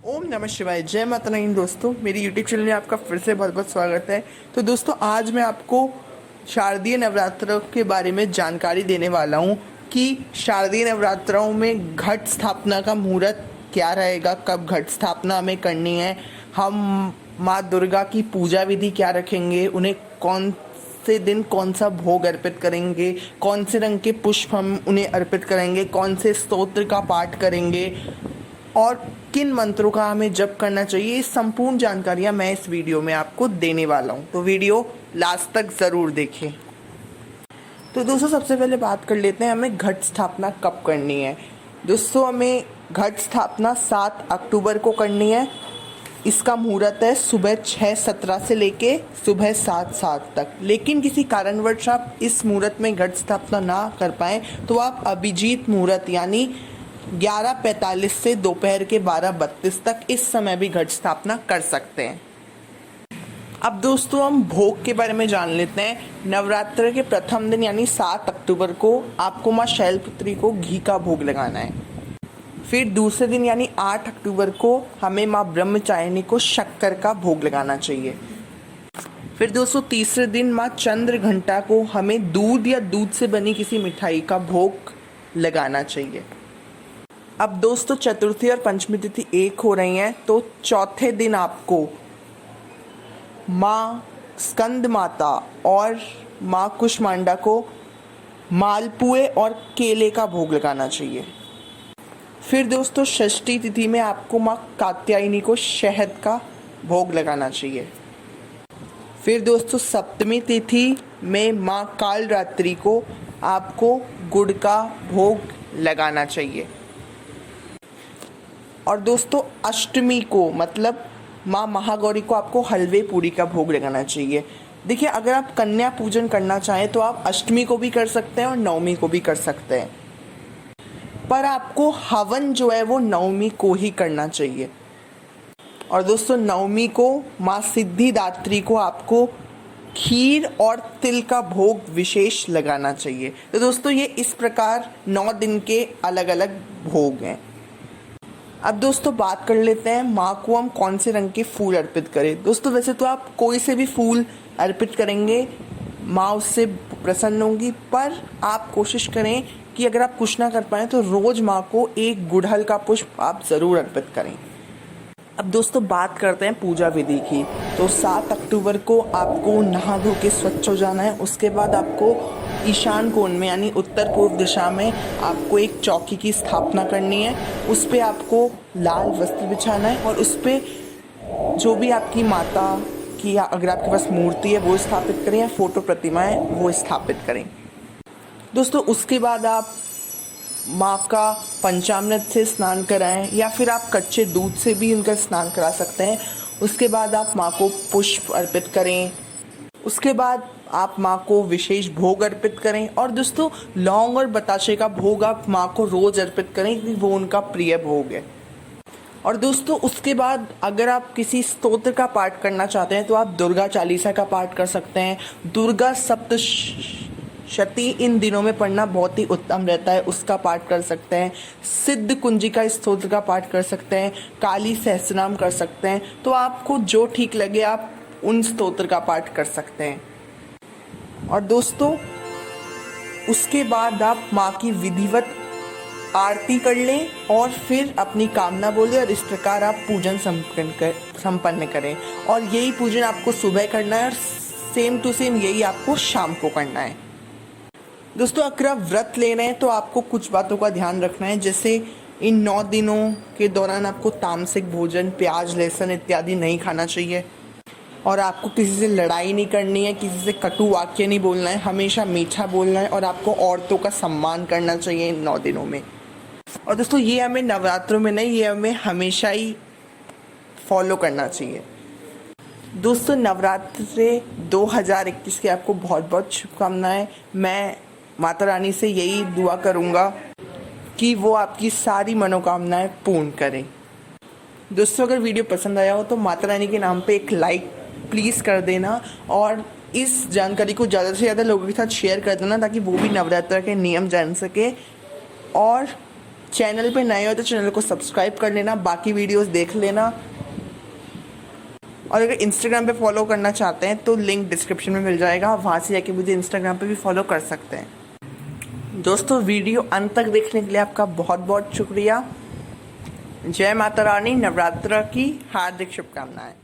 ओम नमः शिवाय। जय माता दी दोस्तों, मेरी यूट्यूब चैनल में आपका फिर से बहुत बहुत स्वागत है। तो दोस्तों, आज मैं आपको शारदीय नवरात्रों के बारे में जानकारी देने वाला हूँ कि शारदीय नवरात्रों में घट स्थापना का मुहूर्त क्या रहेगा, कब घट स्थापना हमें करनी है, हम माँ दुर्गा की पूजा विधि क्या रखेंगे, उन्हें कौन से दिन कौन सा भोग अर्पित करेंगे, कौन से रंग के पुष्प हम उन्हें अर्पित करेंगे, कौन से स्तोत्र का पाठ करेंगे और किन मंत्रों का हमें जप करना चाहिए, ये संपूर्ण जानकारियाँ मैं इस वीडियो में आपको देने वाला हूँ। तो वीडियो लास्ट तक ज़रूर देखें। तो दोस्तों, सबसे पहले बात कर लेते हैं हमें घट स्थापना कब करनी है। दोस्तों, हमें घट स्थापना 7 अक्टूबर को करनी है। इसका मुहूर्त है सुबह 6:17 से लेके सुबह 7:07 तक। लेकिन किसी कारणवश आप इस मुहूर्त में घट स्थापना ना कर पाएँ तो आप अभिजीत मुहूर्त यानी 11:45 से दोपहर के 12:32 तक इस समय भी घट स्थापना कर सकते हैं। अब दोस्तों, हम भोग के बारे में जान लेते हैं। नवरात्र के प्रथम दिन यानी 7 अक्टूबर को आपको माँ शैलपुत्री को घी का भोग लगाना है। फिर दूसरे दिन यानी 8 अक्टूबर को हमें माँ ब्रह्मचारिणी को शक्कर का भोग लगाना चाहिए। फिर दोस्तों, तीसरे दिन माँ चंद्र घंटा को हमें दूध या दूध से बनी किसी मिठाई का भोग लगाना चाहिए। अब दोस्तों, चतुर्थी और पंचमी तिथि एक हो रही हैं, तो चौथे दिन आपको माँ स्कंद माता और माँ कुष्मांडा को मालपुए और केले का भोग लगाना चाहिए। फिर दोस्तों, षष्ठी तिथि में आपको माँ कात्यायनी को शहद का भोग लगाना चाहिए। फिर दोस्तों, सप्तमी तिथि में माँ कालरात्रि को आपको गुड़ का भोग लगाना चाहिए। और दोस्तों, अष्टमी को मतलब माँ महागौरी को आपको हलवे पूरी का भोग लगाना चाहिए। देखिए, अगर आप कन्या पूजन करना चाहें तो आप अष्टमी को भी कर सकते हैं और नवमी को भी कर सकते हैं, पर आपको हवन जो है वो नवमी को ही करना चाहिए। और दोस्तों, नवमी को माँ सिद्धिदात्री को आपको खीर और तिल का भोग विशेष लगाना चाहिए। तो दोस्तों, ये इस प्रकार 9 दिन के अलग अलग भोग हैं। अब दोस्तों, बात कर लेते हैं माँ को हम कौन से रंग के फूल अर्पित करें। दोस्तों, वैसे तो आप कोई से भी फूल अर्पित करेंगे, माँ उससे प्रसन्न होंगी, पर आप कोशिश करें कि अगर आप कुछ ना कर पाएँ तो रोज़ माँ को एक गुड़हल का पुष्प आप ज़रूर अर्पित करें। अब दोस्तों, बात करते हैं पूजा विधि की। तो 7 अक्टूबर को आपको नहा धो के स्वच्छ हो जाना है। उसके बाद आपको ईशान कोण में यानी उत्तर पूर्व दिशा में आपको एक चौकी की स्थापना करनी है। उस पर आपको लाल वस्त्र बिछाना है और उस पर जो भी आपकी माता की या अगर आपके पास मूर्ति है वो स्थापित करें या फोटो प्रतिमा है वो स्थापित करें। दोस्तों, उसके बाद आप माँ का पंचामृत से स्नान कराएं या फिर आप कच्चे दूध से भी उनका स्नान करा सकते हैं। उसके बाद आप माँ को पुष्प अर्पित करें। उसके बाद आप माँ को विशेष भोग अर्पित करें। और दोस्तों, लौंग और बताशे का भोग आप माँ को रोज़ अर्पित करें क्योंकि वो उनका प्रिय भोग है। और दोस्तों, उसके बाद अगर आप किसी स्तोत्र का पाठ करना चाहते हैं तो आप दुर्गा चालीसा का पाठ कर सकते हैं। दुर्गा सप्तशती इन दिनों में पढ़ना बहुत ही उत्तम रहता है, उसका पाठ कर सकते हैं। सिद्ध कुंजिका स्तोत्र का पाठ कर सकते हैं। काली सहस्रनाम कर सकते हैं। तो आपको जो ठीक लगे आप उन स्तोत्र का पाठ कर सकते हैं। और दोस्तों, उसके बाद आप माँ की विधिवत आरती कर लें और फिर अपनी कामना बोलें और इस प्रकार आप पूजन संपन्न करें। और यही पूजन आपको सुबह करना है और सेम टू सेम यही आपको शाम को करना है। दोस्तों, अगर आप व्रत ले रहे हैं तो आपको कुछ बातों का ध्यान रखना है, जैसे इन 9 दिनों के दौरान आपको तामसिक भोजन, प्याज, लहसुन इत्यादि नहीं खाना चाहिए। और आपको किसी से लड़ाई नहीं करनी है, किसी से कटु वाक्य नहीं बोलना है, हमेशा मीठा बोलना है और आपको औरतों का सम्मान करना चाहिए इन 9 दिनों में। और दोस्तों, ये हमें नवरात्रों में नहीं, ये हमें हमेशा ही फॉलो करना चाहिए। दोस्तों, नवरात्रि 2021 की आपको बहुत बहुत शुभकामनाएं। मैं माता रानी से यही दुआ करूँगा कि वो आपकी सारी मनोकामनाएं पूर्ण करें। दोस्तों, अगर वीडियो पसंद आया हो तो माता रानी के नाम पे एक लाइक प्लीज़ कर देना और इस जानकारी को ज़्यादा से ज़्यादा लोगों के साथ शेयर कर देना ताकि वो भी नवरात्र के नियम जान सके। और चैनल पे नए हो तो चैनल को सब्सक्राइब कर लेना, बाकी वीडियोस देख लेना। और अगर इंस्टाग्राम पे फॉलो करना चाहते हैं तो लिंक डिस्क्रिप्शन में मिल जाएगा, वहाँ से जाके मुझे इंस्टाग्राम पे भी फॉलो कर सकते हैं। दोस्तों, वीडियो अंत तक देखने के लिए आपका बहुत बहुत शुक्रिया। जय माता रानी, नवरात्र की हार्दिक शुभकामनाएं।